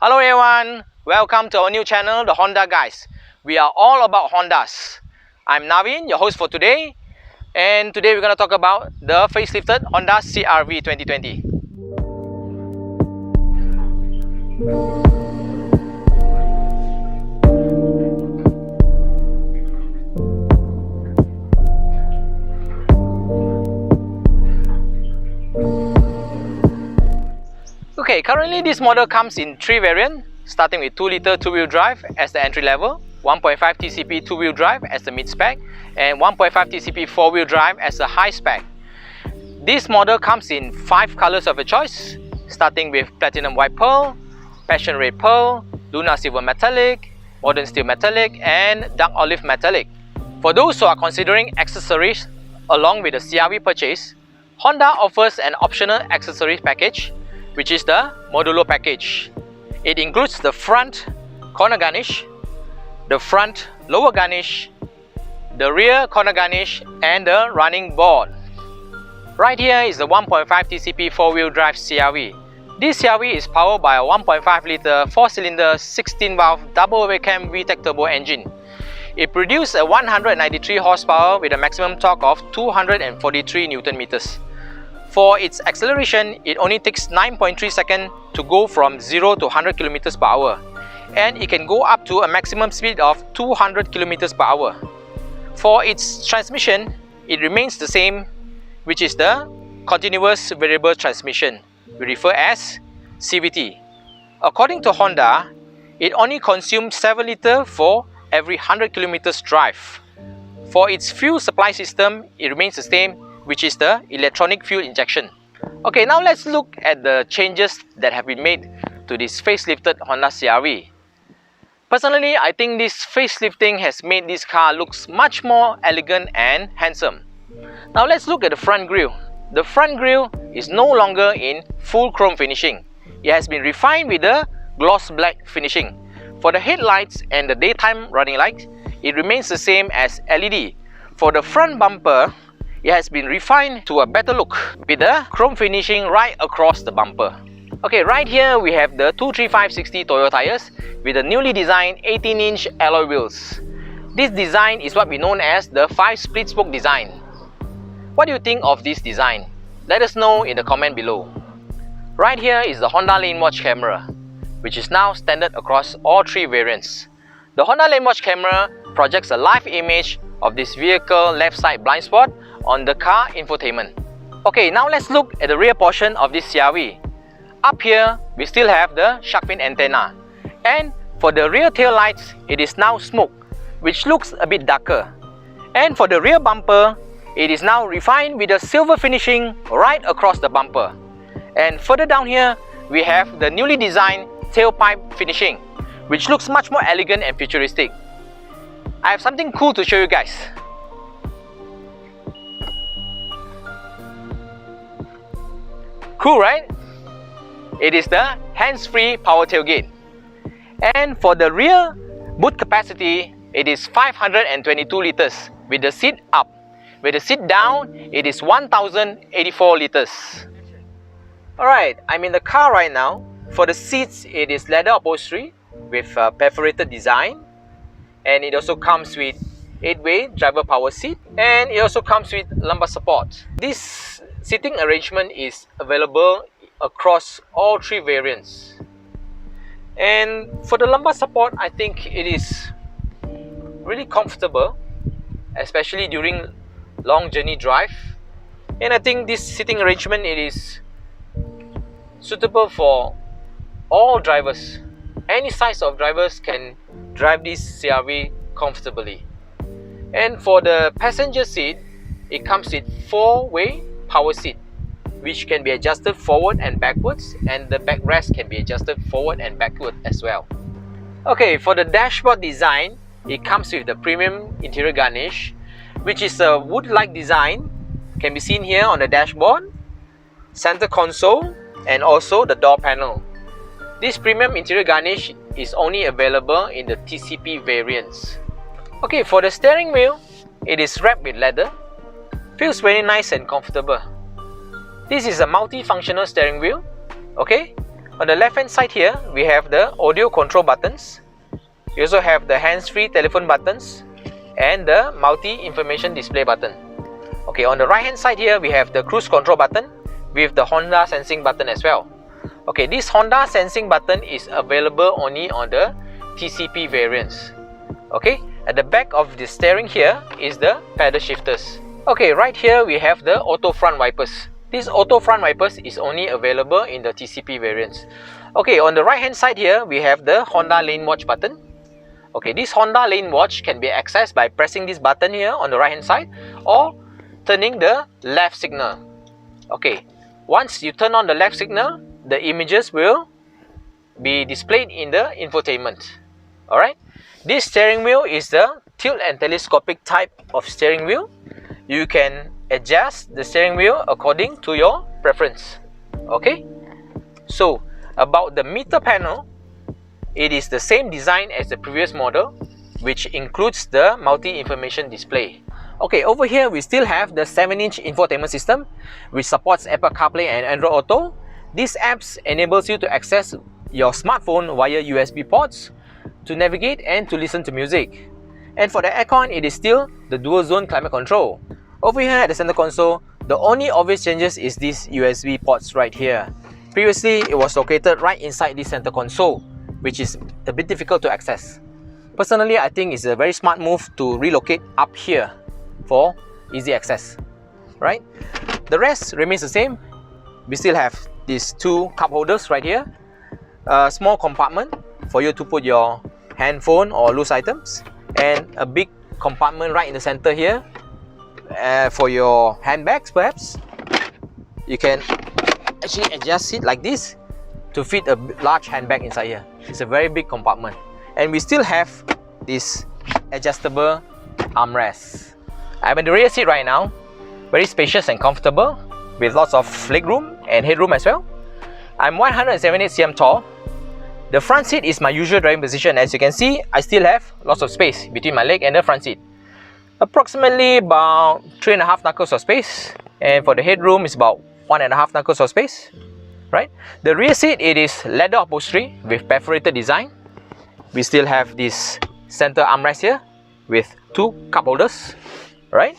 Hello everyone, welcome to our new channel, the Honda Guys. We are all about Hondas. I'm Navin, your host for today, and today we're going to talk about the facelifted Honda CR-V 2020. Okay, currently this model comes in 3 variants, starting with 2-litre 2-wheel drive as the entry level, 1.5 TCP 2-wheel drive as the mid-spec, and 1.5 TCP 4-wheel drive as the high-spec. This model comes in 5 colors of your choice, starting with Platinum White Pearl, Passion Red Pearl, Lunar Silver Metallic, Modern Steel Metallic, and Dark Olive Metallic. For those who are considering accessories along with the CR-V purchase, Honda offers an optional accessories package, which is the Modulo package. It includes the front corner garnish, the front lower garnish, the rear corner garnish, and the running board. Right here is the 1.5 TCP 4-wheel drive CR-V. This CR-V is powered by a 1.5-litre 4-cylinder 16-valve double cam i-VTEC turbo engine. It produces a 193 horsepower with a maximum torque of 243 Nm. For its acceleration, it only takes 9.3 seconds to go from 0 to 100 km per hour, and it can go up to a maximum speed of 200 km per hour. For its transmission, it remains the same, which is the continuous variable transmission, we refer as CVT. According to Honda, it only consumes 7 litres for every 100 km drive. For its fuel supply system, it remains the same, which is the electronic fuel injection. Okay, now let's look at the changes that have been made to this facelifted Honda CR-V. Personally, I think this facelifting has made this car looks much more elegant and handsome. Now let's look at the front grille. The front grille is no longer in full chrome finishing. It has been refined with the gloss black finishing. For the headlights and the daytime running lights, it remains the same as LED. For the front bumper, it has been refined to a better look with the chrome finishing right across the bumper. Okay, right here we have the 235/60 Toyo tires with the newly designed 18-inch alloy wheels. This design is what we know as the 5 split spoke design. What do you think of this design? Let us know in the comment below. Right here is the Honda Lane Watch camera, which is now standard across all 3 variants. The Honda Lane Watch camera projects a live image of this vehicle left side blind spot on the car infotainment. Okay, now let's look at the rear portion of this CR-V. Up here, we still have the shark fin antenna. And for the rear tail lights, it is now smoke, which looks a bit darker. And for the rear bumper, it is now refined with a silver finishing right across the bumper. And further down here, we have the newly designed tailpipe finishing, which looks much more elegant and futuristic. I have something cool to show you guys. Cool, right? It is the hands-free power tailgate. And for the rear boot capacity, it is 522 litres with the seat up. With the seat down, it is 1084 litres. Alright, I'm in the car right now. For the seats, it is leather upholstery with a perforated design. And it also comes with 8-way driver power seat, and it also comes with lumbar support. This seating arrangement is available across all 3 variants. And for the lumbar support, I think it is really comfortable, especially during long journey drive. And I think this seating arrangement, it is suitable for all drivers. Any size of drivers can drive this CR-V comfortably. And for the passenger seat, it comes with 4-way power seat, which can be adjusted forward and backwards, and the backrest can be adjusted forward and backward as well. Okay, for the dashboard design, it comes with the premium interior garnish, which is a wood-like design, can be seen here on the dashboard, center console, and also the door panel. This premium interior garnish is only available in the TCP variants. Okay, for the steering wheel, it is wrapped with leather. Feels very nice and comfortable. This is a multi-functional steering wheel. Okay, On the left hand side here, we have the audio control buttons. You also have the hands-free telephone buttons and the multi-information display button. Okay, on the right hand side here, we have the cruise control button with the Honda sensing button as well. Okay, this Honda sensing button is available only on the TCP variants. Okay, at the back of the steering here is the pedal shifters. Okay, right here we have the auto front wipers. This auto front wipers is only available in the TCP variants. Okay, on the right hand side here we have the Honda lane watch button. Okay, this Honda lane watch can be accessed by pressing this button here on the right hand side or turning the left signal. Okay, once you turn on the left signal, the images will be displayed in the infotainment. Alright, this steering wheel is the tilt and telescopic type of steering wheel. You can adjust the steering wheel according to your preference. Okay, so about the meter panel, it is the same design as the previous model, which includes the multi-information display. Okay, over here we still have the 7-inch infotainment system, which supports Apple CarPlay and Android Auto. This apps enables you to access your smartphone via USB ports to navigate and to listen to music. And for the aircon, it is still the dual zone climate control. Over here at the center console, the only obvious changes is these USB ports right here. Previously, it was located right inside the center console, which is a bit difficult to access. Personally, I think it's a very smart move to relocate up here for easy access, right? The rest remains the same. We still have these two cup holders right here, a small compartment for you to put your handphone or loose items, and a big compartment right in the center here for your handbags perhaps. You can actually adjust it like this to fit a large handbag inside here. It's a very big compartment. And we still have this adjustable armrest. I'm in the rear seat right now, very spacious and comfortable with lots of legroom and headroom as well. I'm 178 cm tall. The front seat is my usual driving position. As you can see, I still have lots of space between my leg and the front seat. Approximately about 3.5 knuckles of space, and for the headroom is about 1.5 knuckles of space. Right? The rear seat, it is leather upholstery with perforated design. We still have this center armrest here with two cup holders. Right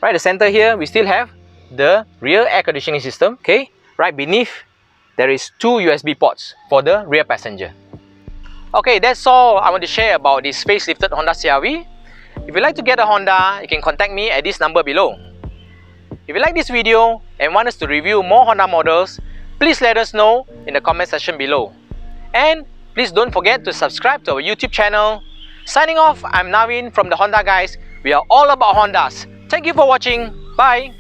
at the center here, we still have the rear air conditioning system. Okay, right beneath there is two USB ports for the rear passenger. Okay, that's all I want to share about this facelifted Honda CR-V. If you'd like to get a Honda, you can contact me at this number below. If you like this video and want us to review more Honda models, please let us know in the comment section below. And please don't forget to subscribe to our YouTube channel. Signing off, I'm Naveen from the Honda Guys. We are all about Hondas. Thank you for watching. Bye.